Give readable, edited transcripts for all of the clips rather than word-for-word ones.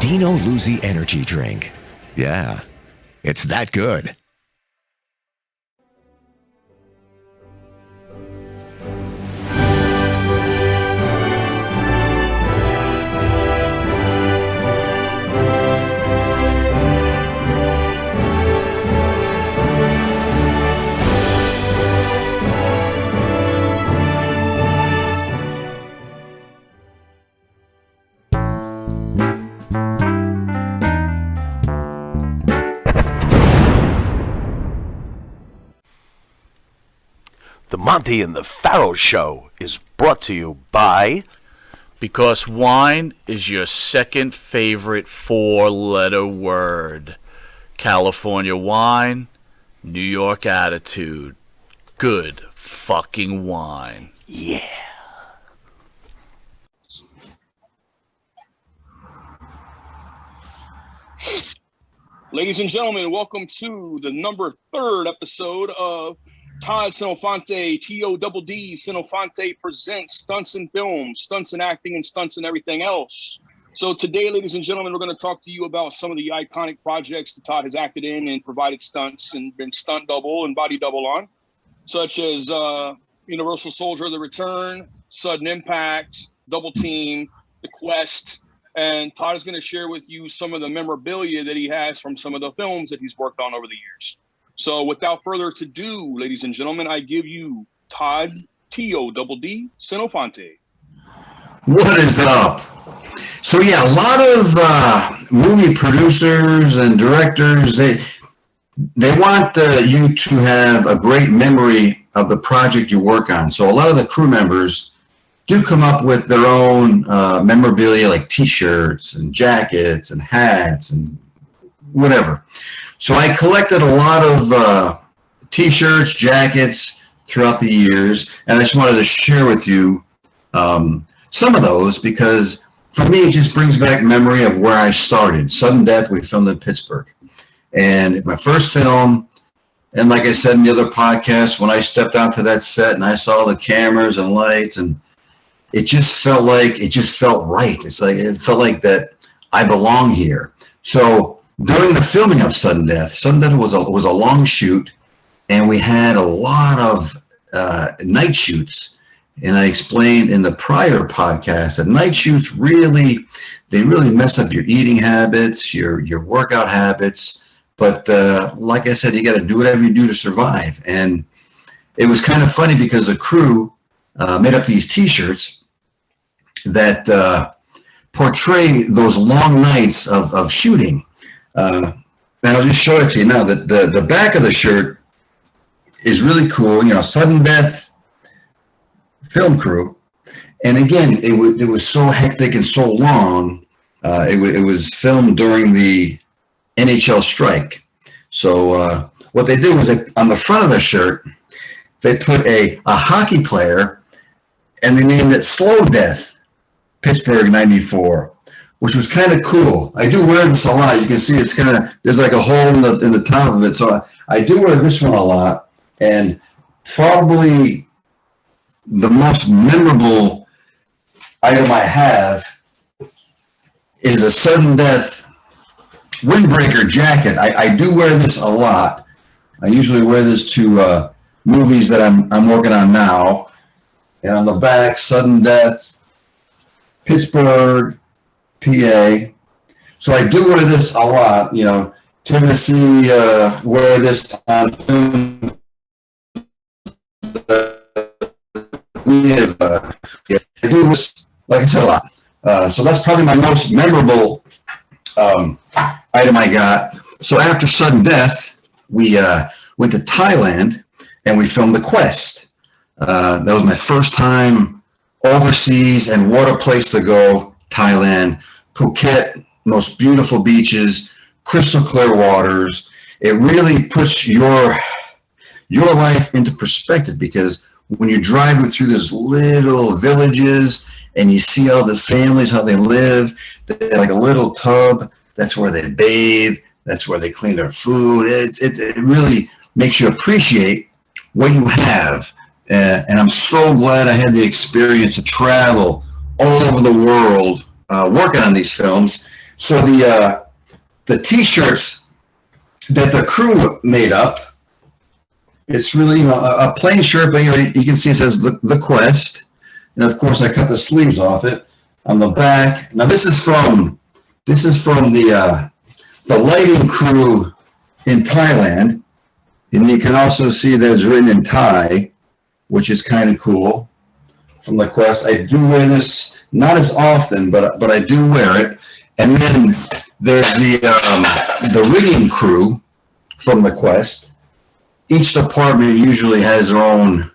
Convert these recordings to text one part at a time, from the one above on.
Dino Luzi energy drink. Yeah, it's that good. The Monte and the Pharaoh Show is brought to you by... Because wine is your second favorite four-letter word. California wine, New York attitude. Good fucking wine. Yeah. Ladies and gentlemen, welcome to the third episode of Todd Senofonte, Todd Senofonte presents Stunts and Film, Stunts and Acting, and Stunts and everything else. So today, ladies and gentlemen, we're going to talk to you about some of the iconic projects that Todd has acted in and provided stunts and been stunt double and body double on, such as Universal Soldier: The Return, Sudden Impact, Double Team, The Quest. And Todd is going to share with you some of the memorabilia that he has from some of the films that he's worked on over the years. So without further ado, ladies and gentlemen, I give you Todd Todd Senofonte. What is up? So yeah, a lot of movie producers and directors, they want you to have a great memory of the project you work on. So a lot of the crew members do come up with their own memorabilia, like T-shirts and jackets and hats and whatever. So I collected a lot of T-shirts, jackets throughout the years, and I just wanted to share with you some of those because for me it just brings back memory of where I started. Sudden Death, we filmed in Pittsburgh. And my first film, and like I said in the other podcast, when I stepped onto that set and I saw the cameras and lights, and it just felt right. It felt like that I belong here. So during the filming of Sudden Death was a long shoot, and we had a lot of night shoots. And I explained in the prior podcast that night shoots really mess up your eating habits, your workout habits. But like I said, you got to do whatever you do to survive. And it was kind of funny because the crew made up these T-shirts that portray those long nights of shooting. And I'll just show it to you now. The back of the shirt is really cool. Sudden Death film crew. And again, it was so hectic and so long. It was filmed during the NHL strike. So what they did was on the front of the shirt, they put a hockey player, and they named it Slow Death, Pittsburgh '94. Which was kind of cool. I do wear this a lot. You can see it's kind of, there's like a hole in the top of it. So I do wear this one a lot. And probably the most memorable item I have is a Sudden Death windbreaker jacket. I do wear this a lot. I usually wear this to movies that I'm working on now. And on the back, Sudden Death, Pittsburgh, PA. So I do wear this a lot. Tennessee wear this on film. We have, I do this, like I said, a lot. So that's probably my most memorable item I got. So after Sudden Death, we went to Thailand and we filmed The Quest. That was my first time overseas, and what a place to go, Thailand. Phuket, most beautiful beaches, crystal clear waters. It really puts your life into perspective, because when you're driving through these little villages and you see all the families, how they live, they have like a little tub, that's where they bathe, that's where they clean their food. It really makes you appreciate what you have. And I'm so glad I had the experience to travel all over the world working on these films. So the T-shirts that the crew made up, it's really a plain shirt, but you can see it says the Quest, and of course I cut the sleeves off it on the back. Now this is from the lighting crew in Thailand, and you can also see that it's written in Thai, which is kind of cool. From the Quest, I do wear this not as often, but I do wear it. And then there's the rigging crew from the Quest. Each department usually has their own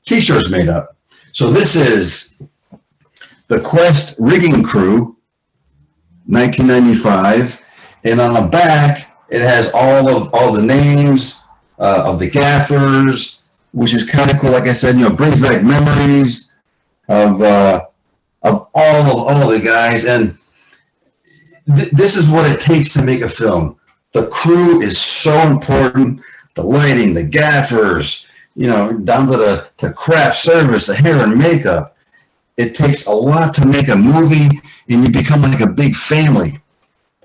T-shirts made up. So this is the Quest rigging crew, 1995, and on the back it has all the names of the gaffers, which is kind of cool. Like I said, brings back memories of all the guys. And this is what it takes to make a film. The crew is so important. The lighting, the gaffers, down to the craft service, the hair and makeup. It takes a lot to make a movie, and you become like a big family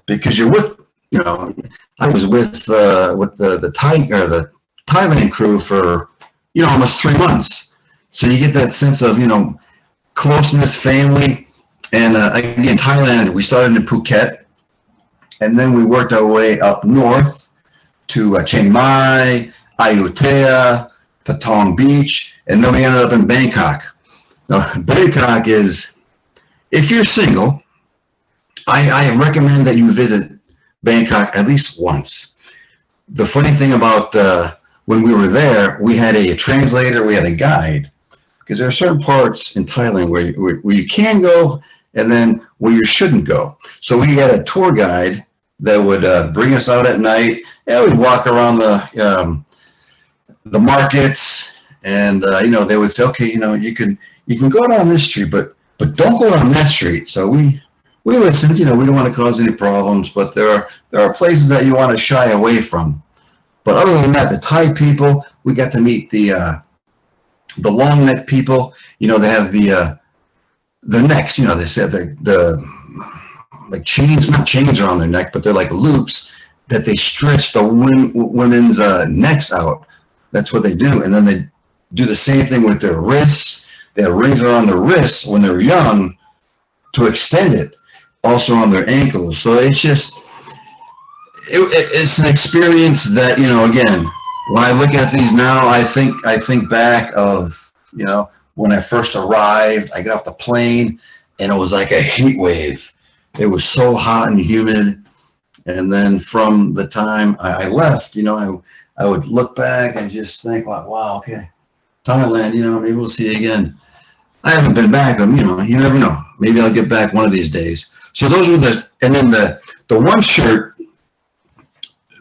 because you're with, I was with the Thailand crew for, almost 3 months. So you get that sense of, closeness, family. And again, Thailand, we started in Phuket, and then we worked our way up north to Chiang Mai, Ayutthaya, Patong Beach, and then we ended up in Bangkok. Now, Bangkok is, if you're single, I recommend that you visit Bangkok at least once. The funny thing about when we were there, we had a translator, we had a guide, because there are certain parts in Thailand where you can go and then where you shouldn't go. So we had a tour guide that would bring us out at night, and we'd walk around the markets, and they would say, okay, you can go down this street, but don't go down that street. So we listened. We don't want to cause any problems, but there are places that you want to shy away from. But other than that, the Thai people, we got to meet the long neck people. They have the necks. They said the like chains, not chains around their neck, but they're like loops that they stretch the women's necks out. That's what they do. And then they do the same thing with their wrists. They have rings around their wrists when they're young to extend it. Also on their ankles. So it's just, it's an experience that, again, when I look at these now, I think back of, when I first arrived, I got off the plane and it was like a heat wave. It was so hot and humid. And then from the time I left, I would look back and just think, wow, okay, Thailand, maybe we'll see you again. I haven't been back, but, you never know. Maybe I'll get back one of these days. So those were and then the one shirt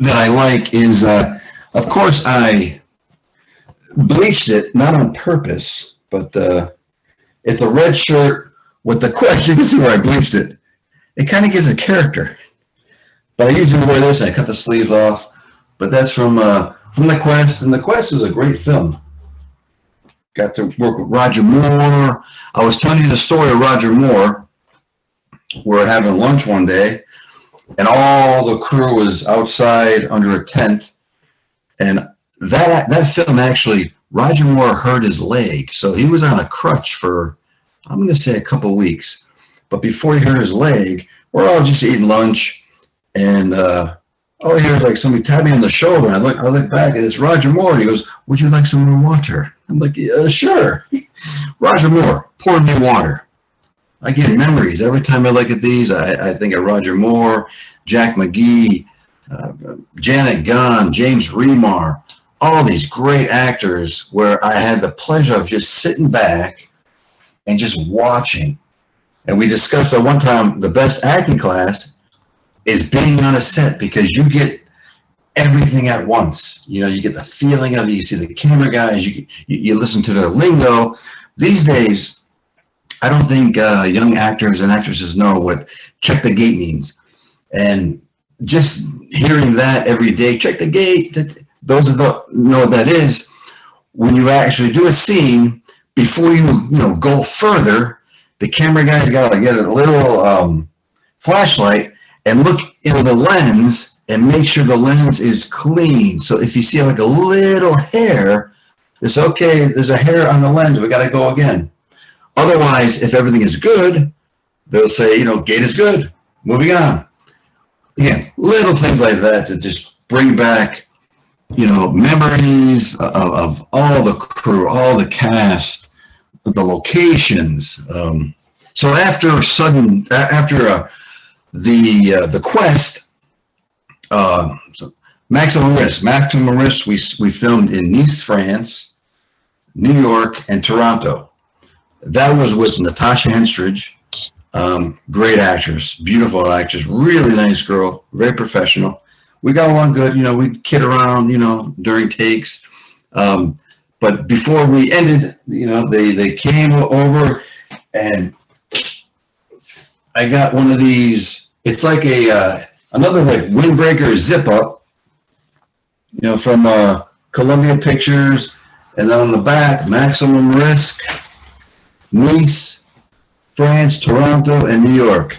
that I like is, of course, I bleached it, not on purpose, but it's a red shirt with the Quest. You can see where I bleached it. It kind of gives a character. But I usually wear this, and I cut the sleeves off. But that's from the Quest, and the Quest was a great film. Got to work with Roger Moore. I was telling you the story of Roger Moore. We're having lunch one day, and all the crew was outside under a tent. And that film, actually, Roger Moore hurt his leg. So he was on a crutch for, I'm going to say, a couple of weeks. But before he hurt his leg, we're all just eating lunch. And here's like somebody tapped me on the shoulder. I look back, and it's Roger Moore. And he goes, would you like some more water? I'm like, yeah, sure. Roger Moore, poured me water. I get memories. Every time I look at these, I think of Roger Moore, Jack McGee, Janet Gunn, James Remar, all these great actors where I had the pleasure of just sitting back and just watching. And we discussed at one time the best acting class is being on a set because you get everything at once. You get the feeling of it. You see the camera guys. You listen to the lingo. These days, I don't think young actors and actresses know what check the gate means. And just hearing that every day, check the gate, those that don't know what that is, when you actually do a scene, before you go further, the camera guys got to get a little flashlight and look in the lens and make sure the lens is clean. So if you see like a little hair, it's okay, there's a hair on the lens, we got to go again. Otherwise, if everything is good, they'll say, gate is good, moving on. Again, little things like that to just bring back, memories of all the crew, all the cast, the locations. So after the quest, so Maximum Risk, we filmed in Nice, France, New York, and Toronto. That was with Natasha Henstridge, great actress, beautiful actress, really nice girl, very professional. We got along good, we'd kid around, during takes. But before we ended, they came over and I got one of these. It's like another like windbreaker zip up, from Columbia Pictures, and then on the back, Maximum Risk, Nice, France, Toronto, and New York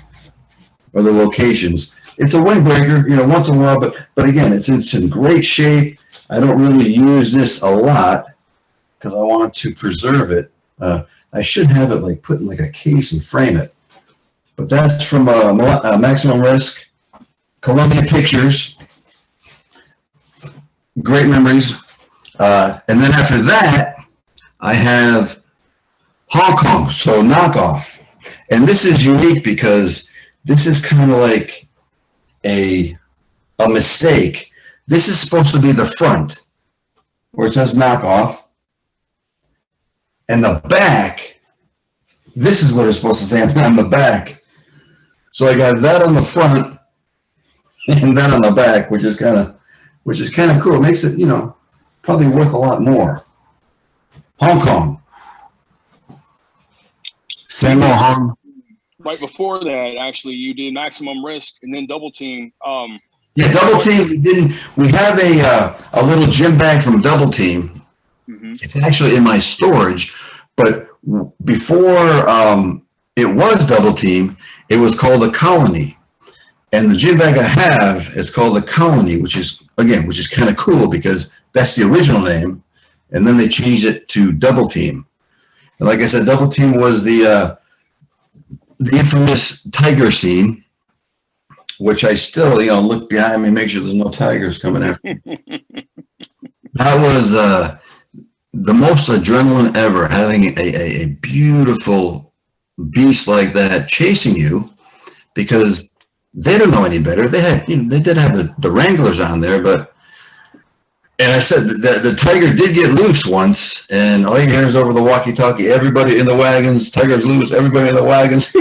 are the locations. It's a windbreaker, once in a while, but again, it's in great shape. I don't really use this a lot because I want to preserve it. I should have it like put in like a case and frame it. But that's from Maximum Risk, Columbia Pictures. Great memories. And then after that, I have Hong Kong, so Knockoff. And this is unique because this is kind of like a mistake. This is supposed to be the front, where it says Knockoff. And the back, this is what it's supposed to say on the back. So I got that on the front and that on the back, which is kind of cool. It makes it, probably worth a lot more. Hong Kong. Same old Hong. Right before that, actually, you did Maximum Risk and then Double Team. Yeah, Double Team. We have a little gym bag from Double Team. Mm-hmm. It's actually in my storage, but before it was Double Team, it was called a Colony. And the gym bag I have is called the Colony, which is kind of cool because that's the original name. And then they changed it to Double Team. And like I said, Double Team was the infamous tiger scene, which I still, look behind me, make sure there's no tigers coming after me. That was the most adrenaline ever, having a beautiful beast like that chasing you, because they don't know any better. They had, they did have the Wranglers on there, and I said that the tiger did get loose once, and all you hear is over the walkie-talkie, everybody in the wagons, tiger's loose, everybody in the wagons.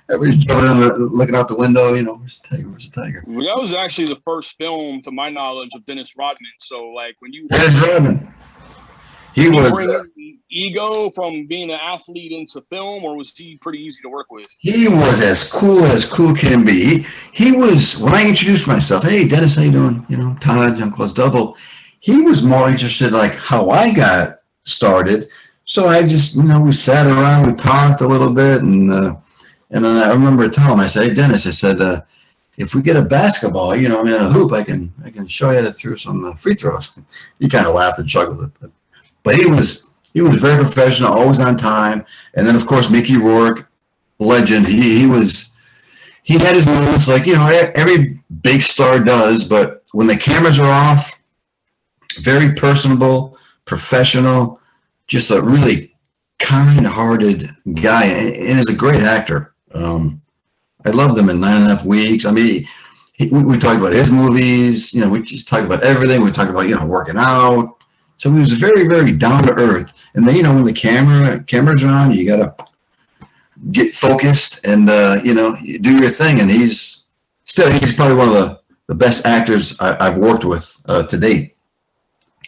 Everybody's jumping looking out the window, where's the tiger, where's the tiger? Well, that was actually the first film, to my knowledge, of Dennis Rodman. So, like, when you... Dennis Rodman. He was... bring ego from being an athlete into film, or was he pretty easy to work with? He was as cool can be. He was, when I introduced myself, hey, Dennis, how you doing? Todd, Young Close Double. He was more interested, like, how I got started. So I just, we sat around, we talked a little bit, and then I remember telling him, I said, hey, Dennis, I said, if we get a basketball, a hoop, I can show you how to throw some free throws. He kind of laughed and chuckled. But he was very professional, always on time. And then, of course, Mickey Rourke, legend. He had his moments like, every big star does. But when the cameras are off, very personable, professional, just a really kind-hearted guy. And is a great actor. I loved him in 9.5 Weeks. I mean, we talked about his movies. We just talked about everything. We talked about, working out. So he was very, very down to earth. And then, when the cameras are on, you got to get focused and, you do your thing. And he's probably one of the best actors I've worked with to date.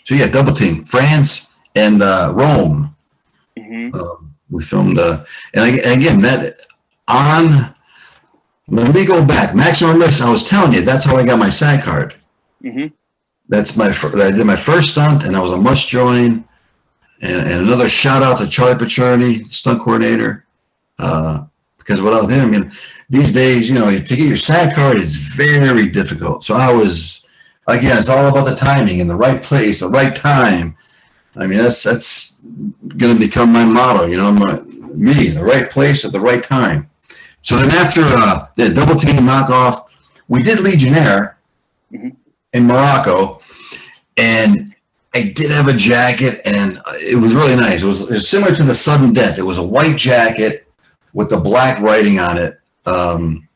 So yeah, Double Team, France and Rome. Mm-hmm. We filmed, and again, let me go back. Maximum Risk, I was telling you, that's how I got my SAG card. Mm-hmm. I did my first stunt, and I was a must join. And another shout out to Charlie Pacerni, stunt coordinator, because because without him, these days, to get your SAT card is very difficult. So again, it's all about the timing and the right place, the right time. I mean, that's going to become my motto, the right place at the right time. So then after the double team knockoff, we did Legionnaire in Morocco, and I did have a jacket, and it was really nice. It was similar to the Sudden Death. It was a white jacket with the black writing on it, and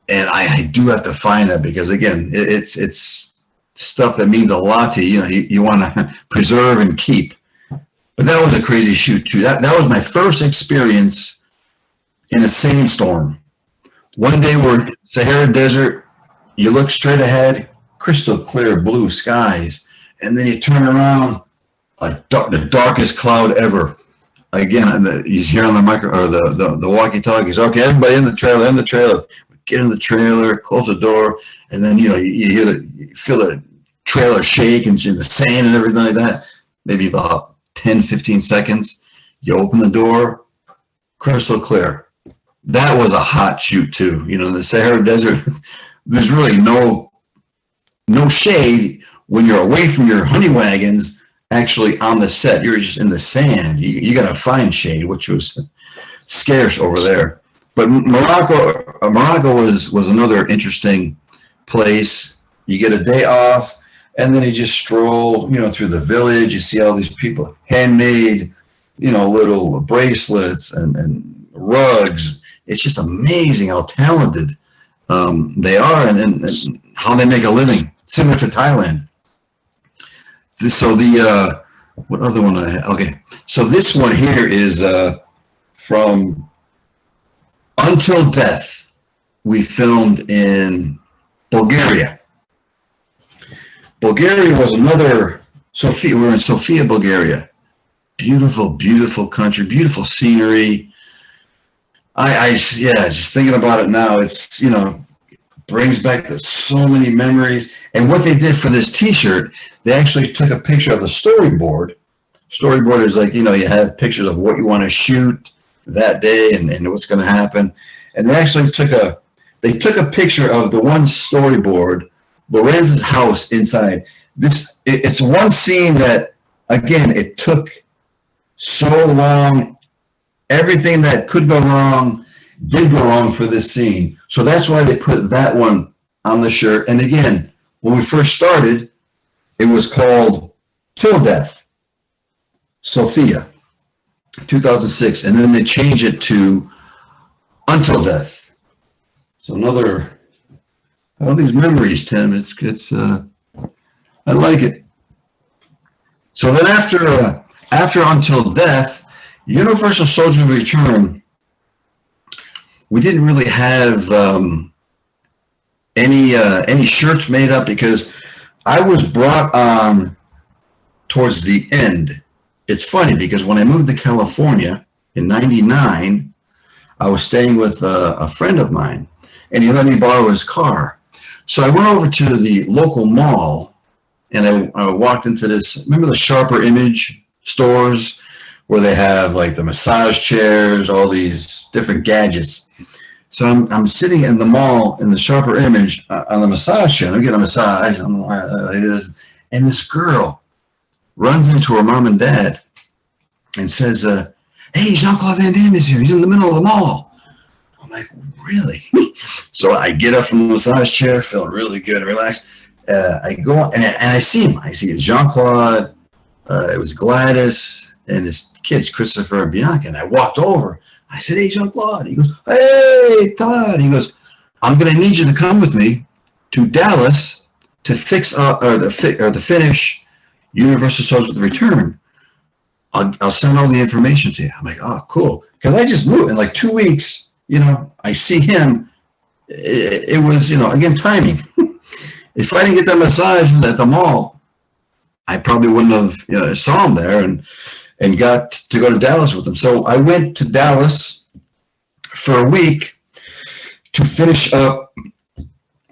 I do have to find that because, again, it's stuff that means a lot to you. You want to preserve and keep. But that was a crazy shoot too. That was my first experience in a sandstorm. One day we're in Sahara Desert. You look straight ahead, crystal clear blue skies, and then you turn around, the darkest cloud ever. Again, you hear on the micro or the walkie-talkies. Okay, everybody in the trailer. Get in the trailer, close the door, and then you feel the trailer shake and the sand and everything like that. Maybe about 10, 15 seconds. You open the door, crystal clear. That was a hot shoot too. In the Sahara Desert, there's really no shade when you're away from your honey wagons. Actually, on the set, you're just in the sand. You got to find shade, which was scarce over there. But Morocco was another interesting place. You get a day off, and then you just stroll, through the village. You see all these people, handmade, little bracelets and rugs. It's just amazing how talented they are and how they make a living, similar to Thailand. So what other one I have? Okay, so this one here is from Until Death. We filmed in Bulgaria. Bulgaria was another Sofia. We're in Sofia, Bulgaria. Beautiful, beautiful country, beautiful scenery. Just thinking about it now, it's brings back so many memories. And what they did for this T-shirt, they actually took a picture of the storyboard. Storyboard is like you have pictures of what you want to shoot that day and what's going to happen. And they actually took a picture of the one storyboard, Lorenz's house inside. It's one scene that, again, it took so long. Everything that could go wrong did go wrong for this scene. So that's why they put that one on the shirt. And again, when we first started, it was called Till Death, Sofia, 2006. And then they changed it to Until Death. So all these memories, Tim. It's I like it. So then after Until Death, Universal Soldier Return, we didn't really have any shirts made up because I was brought on towards the end. It's funny because when I moved to California in '99, I was staying with a friend of mine, and he let me borrow his car. So I went over to the local mall, and I walked into this. Remember the Sharper Image stores where they have like the massage chairs, all these different gadgets. So I'm sitting in the mall in the Sharper Image on the massage chair. I'm getting a massage. I don't know why it is. And this girl runs into her mom and dad and says, "Hey, Jean-Claude Van Damme is here. He's in the middle of the mall." I'm like, really? So I get up from the massage chair, feeling really good, relaxed. I go and I see him. I see it's Jean-Claude. It was Gladys and his kids, Christopher and Bianca. And I walked over. I said, "Hey, Jean-Claude." He goes, "Hey, Todd." He goes, "I'm going to need you to come with me to Dallas to fix to finish Universal Soldier Return. I'll send all the information to you." I'm like, "Oh, cool." Because I just moved in like 2 weeks. I see him. It was, again, timing. If I didn't get that massage at the mall, I probably wouldn't have saw him there and got to go to Dallas with him. So I went to Dallas for a week to finish up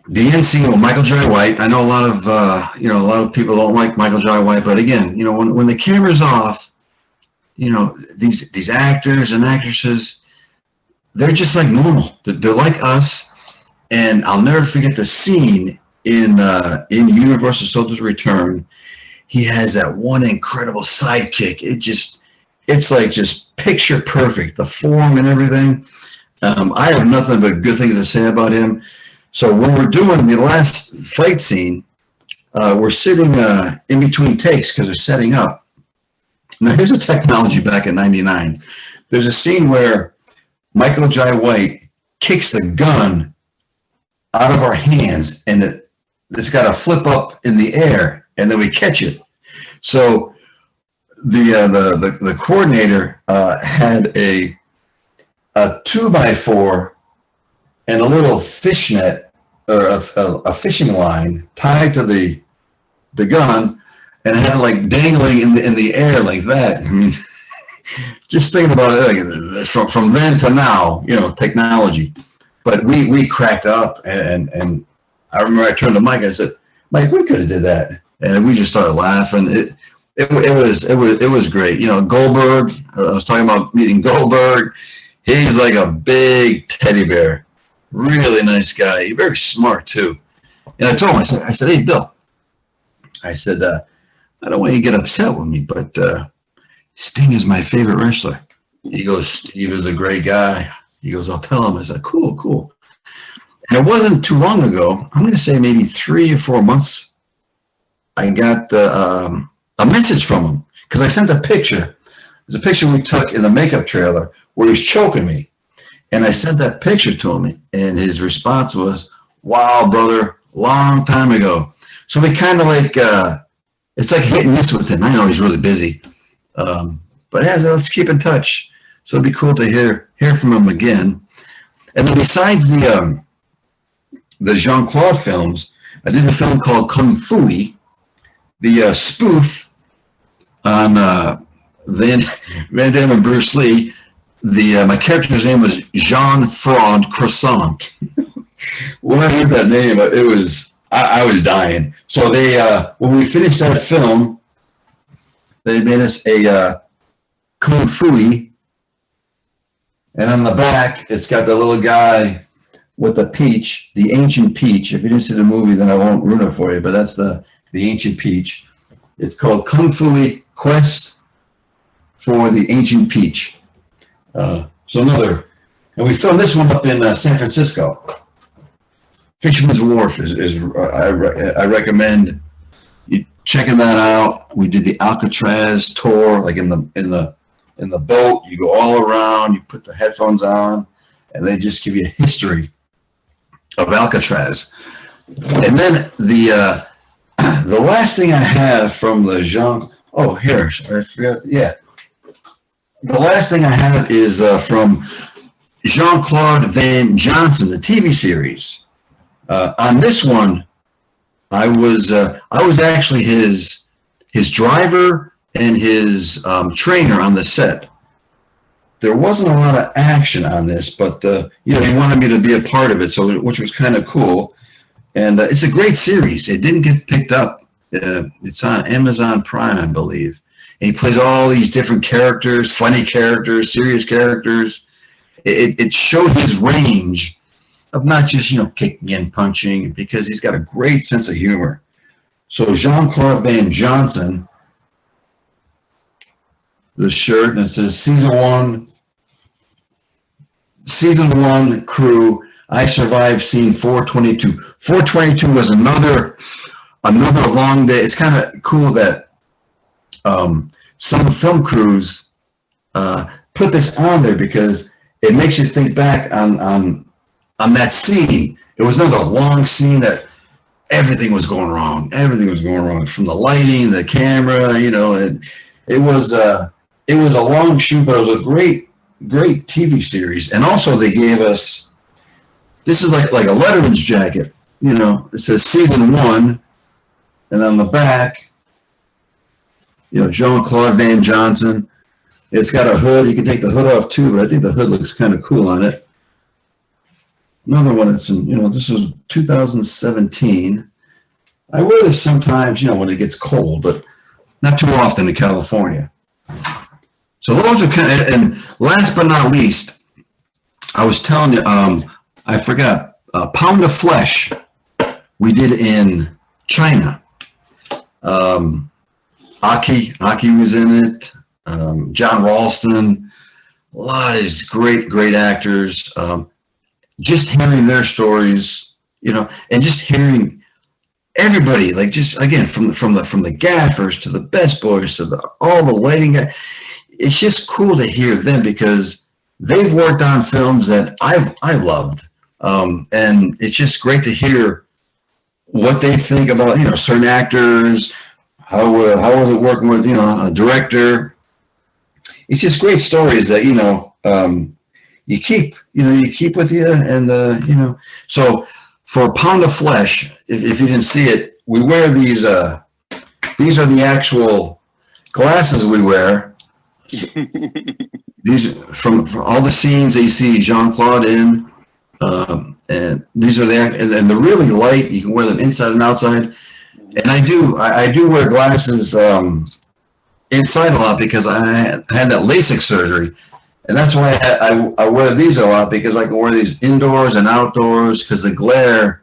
the end scene with Michael Jai White. I know a lot of people don't like Michael Jai White, but again, when the camera's off, these actors and actresses, they're just like normal. They're like us. And I'll never forget the scene in Universal Soldiers Return. He has that one incredible sidekick. It's like just picture perfect, the form and everything. I have nothing but good things to say about him. So when we're doing the last fight scene, we're sitting in between takes because they're setting up. Now here's the technology back in '99. There's a scene where Michael Jai White kicks the gun out of our hands, and it's got to flip up in the air, and then we catch it. So the coordinator had a 2x4 and a little fishnet or a fishing line tied to the gun, and had it like dangling in the air like that. I mean, just thinking about it, like, from then to now, technology. But we cracked up, and I remember I turned to Mike. I said, "Mike, we could have did that," and we just started laughing. It was great. Goldberg. I was talking about meeting Goldberg. He's like a big teddy bear. Really nice guy. Very smart too. And I told him, I said, "Hey, Bill," I said, "I don't want you to get upset with me, but Sting is my favorite wrestler." He goes, "Steve is a great guy." He goes, "I'll tell him." I said, Cool. And it wasn't too long ago, I'm going to say maybe 3 or 4 months, I got a message from him because I sent a picture. There's a picture we took in the makeup trailer where he's choking me. And I sent that picture to him, and his response was, "Wow, brother, long time ago." So we kind of like, it's like hit and miss with him. I know he's really busy. But yeah, let's keep in touch. So it'd be cool to hear from him again. And then besides the Jean-Claude films, I did a film called Kung Fu-y, the spoof on Van Damme and Bruce Lee. My character's name was Jean Fraud Croissant. When I heard that name, I was dying. So they when we finished that film, they made us a Kung Fu-y. And on the back, it's got the little guy with the peach, the ancient peach. If you didn't see the movie, then I won't ruin it for you, but that's the ancient peach. It's called Kung Fu-y Quest for the Ancient Peach. And we filmed this one up in San Francisco. Fisherman's Wharf I recommend you checking that out. We did the Alcatraz tour, like in the boat. You go all around, you put the headphones on, and they just give you a history of Alcatraz. And then the last thing I have from the here, I forgot, yeah. The last thing I have is from Jean-Claude Van Johnson, the TV series. On this one, I was actually his driver and his trainer on the set. There wasn't a lot of action on this, but he wanted me to be a part of it, which was kind of cool. And it's a great series. It didn't get picked up. It's on Amazon Prime, I believe. And he plays all these different characters, funny characters, serious characters. It showed his range of not just kicking and punching, because he's got a great sense of humor. So Jean-Claude Van Johnson, the shirt, and it says season one crew. I survived scene 422. 422 was another long day. It's kind of cool that some film crews put this on there, because it makes you think back on that scene. It was another long scene that everything was going wrong. Everything was going wrong, from the lighting, the camera. It was a long shoot, but it was a great TV series. And also they gave us, this is like a Letterman's jacket. It says season 1, and on the back, Jean-Claude Van Johnson. It's got a hood. You can take the hood off too, but I think the hood looks kind of cool on it. Another one that's this is 2017. I wear this sometimes, when it gets cold, but not too often in California. So those are and last but not least, I was telling you, I forgot, Pound of Flesh we did in China. Aki was in it. John Ralston, a lot of these great actors. Just hearing their stories, and just hearing everybody, like just again from the gaffers to the best boys to all the lighting guys. It's just cool to hear them because they've worked on films that I loved, and it's just great to hear what they think about certain actors. How was it working with a director? It's just great stories that you keep with you, and So for Pound of Flesh, if you didn't see it, we wear these. These are the actual glasses we wear. These are from all the scenes that you see Jean-Claude in, and these are and they're really light. You can wear them inside and outside. And I do wear glasses inside a lot because I had that LASIK surgery, and that's why I wear these a lot because I can wear these indoors and outdoors because the glare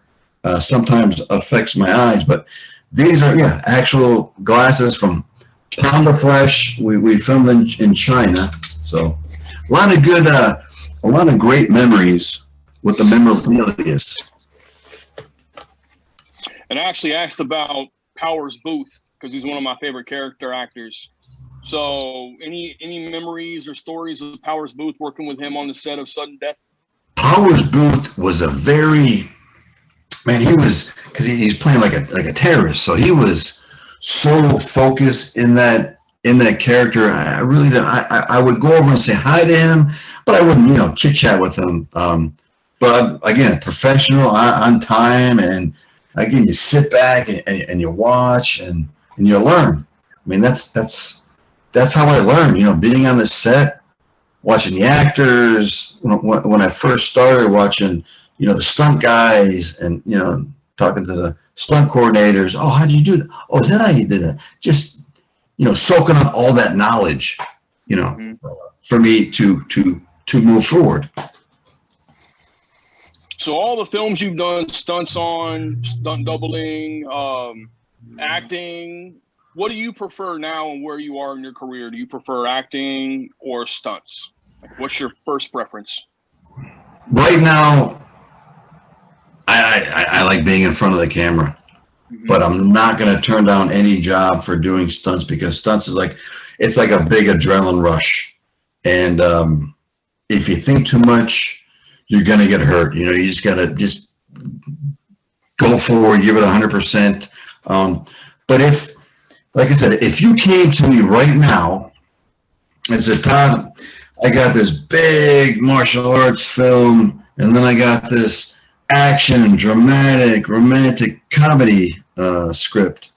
sometimes affects my eyes. But these are actual glasses from Pound of Flesh. We filmed in China, so a lot of great memories with the memorabilia. And I actually asked about Powers Booth because he's one of my favorite character actors. So any memories or stories of Powers Booth working with him on the set of Sudden Death? Powers Booth was a very, man, he was, because he's playing like a terrorist, so he was so focused in that character. I really didn't, I would go over and say hi to him, but I wouldn't chit chat with him. But again, professional, on time, and again, you sit back and you watch and you learn. I mean, that's how I learned. Being on the set, watching the actors. When I first started watching, the stunt guys, and talking to the stunt coordinators. Oh, how do you do that? Oh, is that how you did that? Just soaking up all that knowledge. For me to move forward. So all the films you've done stunts on, stunt doubling, acting, what do you prefer now and where you are in your career? Do you prefer acting or stunts? Like, what's your first preference? Right now, I like being in front of the camera, but I'm not going to turn down any job for doing stunts because stunts is it's like a big adrenaline rush. And if you think too much, you're going to get hurt. You just got to just go forward, give it 100%. But like I said, if you came to me right now and said, Todd, I got this big martial arts film, and then I got this action, dramatic, romantic comedy script.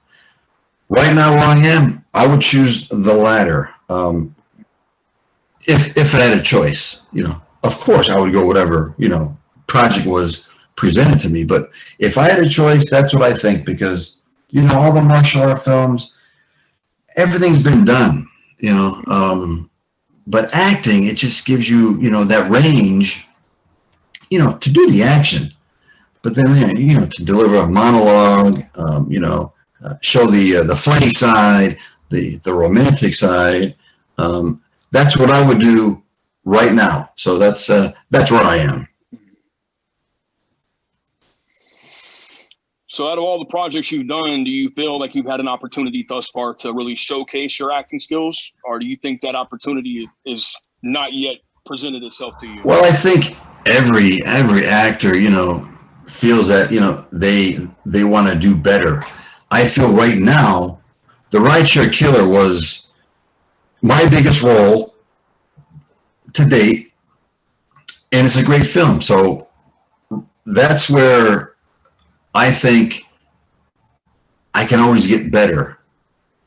Right now where I am, I would choose the latter. If I had a choice, of course, I would go whatever, project was presented to me. But if I had a choice, that's what I think because, all the martial art films, everything's been done, but acting, it just gives you, that range, to do the action. But then, to deliver a monologue, show the funny side, the romantic side, that's what I would do right now. So that's where I am. So out of all the projects you've done, do you feel like you've had an opportunity thus far to really showcase your acting skills? Or do you think that opportunity is not yet presented itself to you? Well, I think every actor, feels that, they want to do better. I feel right now, The Rideshare Killer was my biggest role to date, and it's a great film. So that's where I think I can always get better,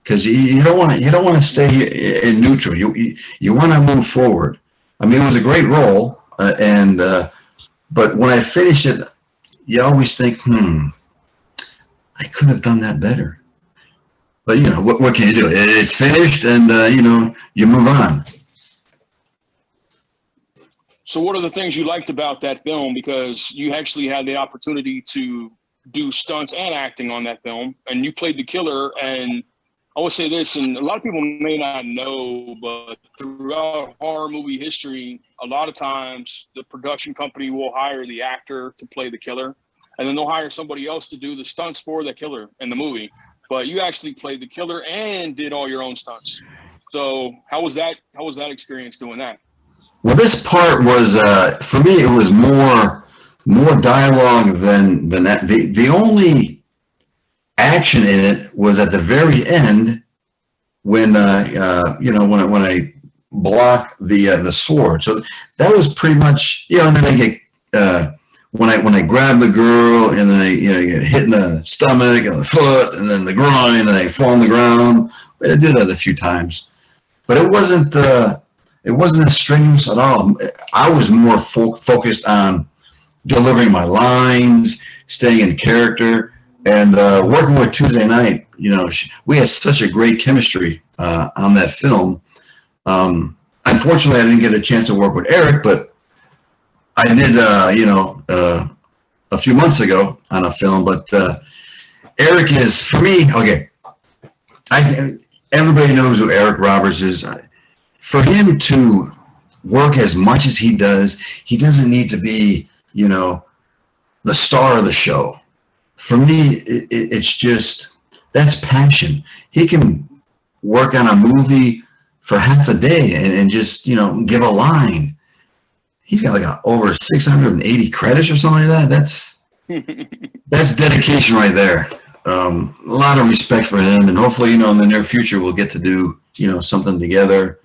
because you don't want to stay in neutral. You want to move forward. I mean, it was a great role, but when I finish it, you always think, I could have done that better. But what can you do? It's finished, and you move on. So what are the things you liked about that film? Because you actually had the opportunity to do stunts and acting on that film, and you played the killer. And I would say this, and a lot of people may not know, but throughout horror movie history, a lot of times the production company will hire the actor to play the killer, and then they'll hire somebody else to do the stunts for the killer in the movie. But you actually played the killer and did all your own stunts. So how was that experience doing that? Well, this part was, for me, it was more dialogue than that. The only action in it was at the very end when, when I block the sword. So that was pretty much, and then I get, when I grab the girl and then I get hit in the stomach and the foot and then the groin and I fall on the ground. But I did that a few times, but it wasn't as strenuous at all. I was more focused on delivering my lines, staying in character, and working with Tuesday Night. We had such a great chemistry on that film. Unfortunately, I didn't get a chance to work with Eric, but I did, a few months ago on a film. But Eric is, for me, okay. Everybody knows who Eric Roberts is. For him to work as much as he does, he doesn't need to be, the star of the show. For me, it's just, that's passion. He can work on a movie for half a day and just, give a line. He's got like over 680 credits or something like that. That's dedication right there. A lot of respect for him, and hopefully, in the near future, we'll get to do, something together.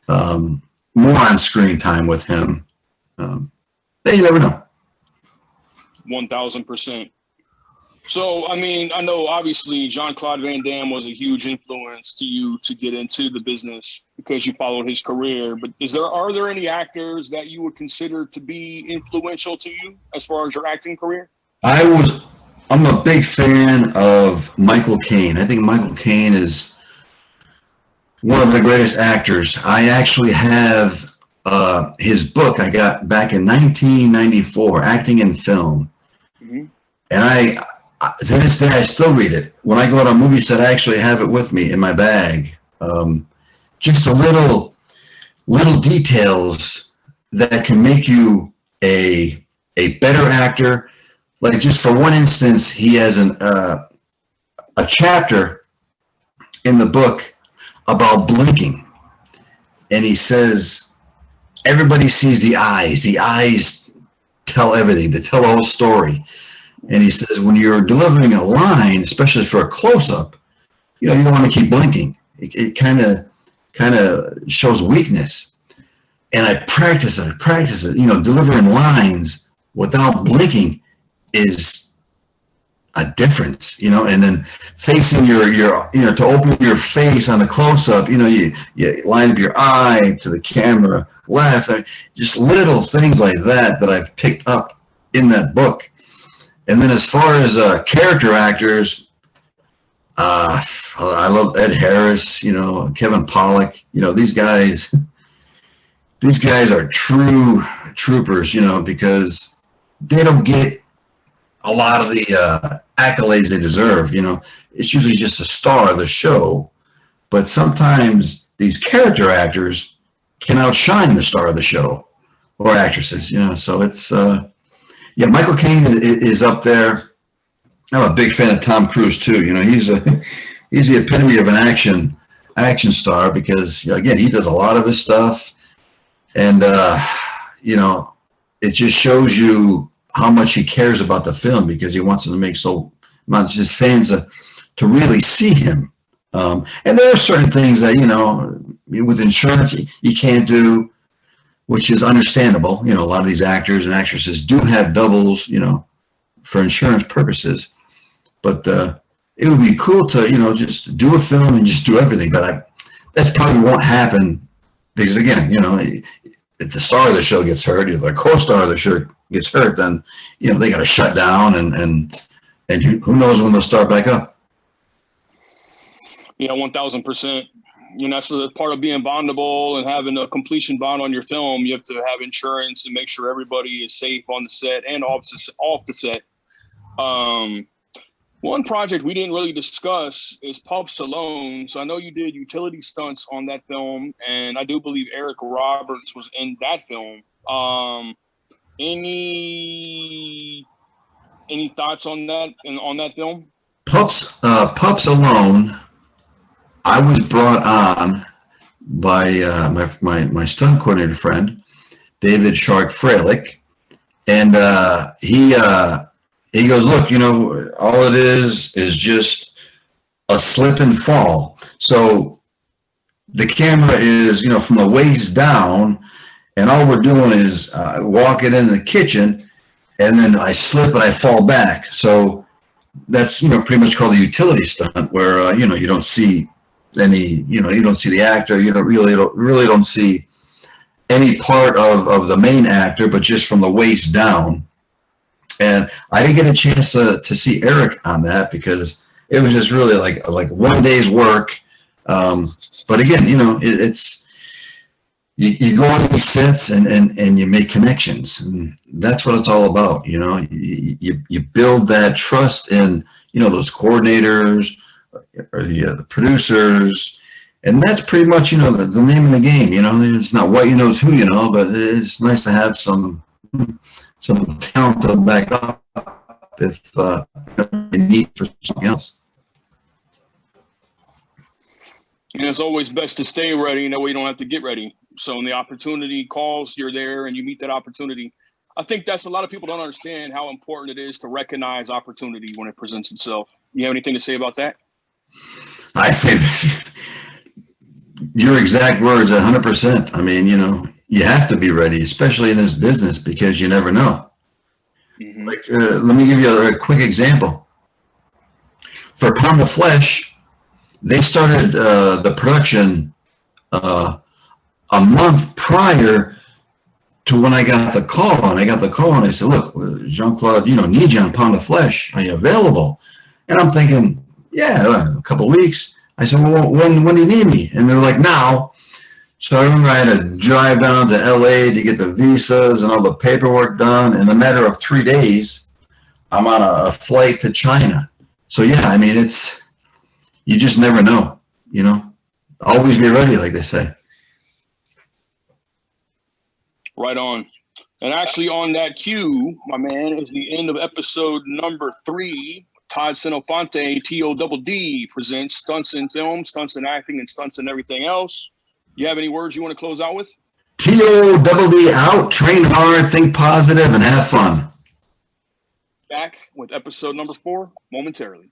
More on screen time with him. But you never know. 1000%. So, I mean, I know obviously Jean-Claude Van Damme was a huge influence to you to get into the business because you followed his career. But are there any actors that you would consider to be influential to you as far as your acting career? I'm a big fan of Michael Caine. I think Michael Caine is one of the greatest actors. I actually have his book I got back in 1994, Acting in Film. Mm-hmm. And to this day, I still read it. When I go to a movie set, I actually have it with me in my bag. Just a little details that can make you a better actor. Like, just for one instance, he has a chapter in the book about blinking. And he says, everybody sees the eyes. The eyes tell everything. They tell the whole story. And he says, when you're delivering a line, especially for a close-up, you don't want to keep blinking. It kind of shows weakness. And I practice it. Delivering lines without blinking is a difference, and then facing your to open your face on a close-up, you line up your eye to the camera left. Just little things like that I've picked up in that book. And then as far as character actors, I love Ed Harris, Kevin Pollak. These guys are true troopers, because they don't get a lot of the accolades they deserve. It's usually just a star of the show, but sometimes these character actors can outshine the star of the show or actresses. So it's Michael Caine is up there. I'm a big fan of Tom Cruise too. He's the epitome of an action star because again, he does a lot of his stuff, and it just shows you how much he cares about the film because he wants them to make so much his fans to really see him. And there are certain things that with insurance you can't do, which is understandable. A lot of these actors and actresses do have doubles, for insurance purposes. But it would be cool to, just do a film and just do everything. But that probably won't happen because, again, if the star of the show gets hurt, if the co-star of the show gets hurt, then, they got to shut down and who knows when they'll start back up. Yeah, 1000%. You know, that's a part of being bondable and having a completion bond on your film. You have to have insurance and make sure everybody is safe on the set and off the set. One project we didn't really discuss is Pups Alone. So I know you did utility stunts on that film, and I do believe Eric Roberts was in that film. Any thoughts on that film? Pups Alone, I was brought on by my stunt coordinator friend, David Shark Freilich, and he goes, look, you know, all it is just a slip and fall. So the camera is, you know, from the waist down, and all we're doing is walking in the kitchen, and then I slip and I fall back. So that's, you know, pretty much called a utility stunt, where you know, you don't see any, you know, you don't see the actor, you don't really see any part of the main actor, but just from the waist down. And I didn't get a chance to see Eric on that because it was just really like 1 day's work. But again, you know, it's you go on these sets and you make connections, and that's what it's all about. You know, you build that trust in, you know, those coordinators or the producers, and that's pretty much, you know, the name of the game. You know, it's not what you know, it's who you know, but it's nice to have some talent to back up if you need for something else. And it's always best to stay ready, that way you don't have to get ready. So when the opportunity calls, you're there and you meet that opportunity. I think that's a lot of people don't understand how important it is to recognize opportunity when it presents itself. You have anything to say about that? I think your exact words, 100%. I mean, you know, you have to be ready, especially in this business, because you never know. Mm-hmm. Like, let me give you a quick example. For Pound of Flesh, they started the production a month prior to when I got the call. And I got the call, and I said, "Look, Jean-Claude, you know, need you on Pound of Flesh. Are you available?" And I'm thinking, "Yeah, a couple of weeks." I said, "Well, when do you need me?" And they're like, "Now." So I remember I had to drive down to LA to get the visas and all the paperwork done. In a matter of 3 days, I'm on a flight to China. So yeah, I mean, you just never know, you know. Always be ready, like they say. Right on. And actually on that cue, my man, is the end of episode number 3. Todd Senofonte, TODD, presents Stunts in Film, Stunts in Acting, and Stunts in Everything Else. You have any words you want to close out with? TODD out, train hard, think positive, and have fun. Back with episode number 4 momentarily.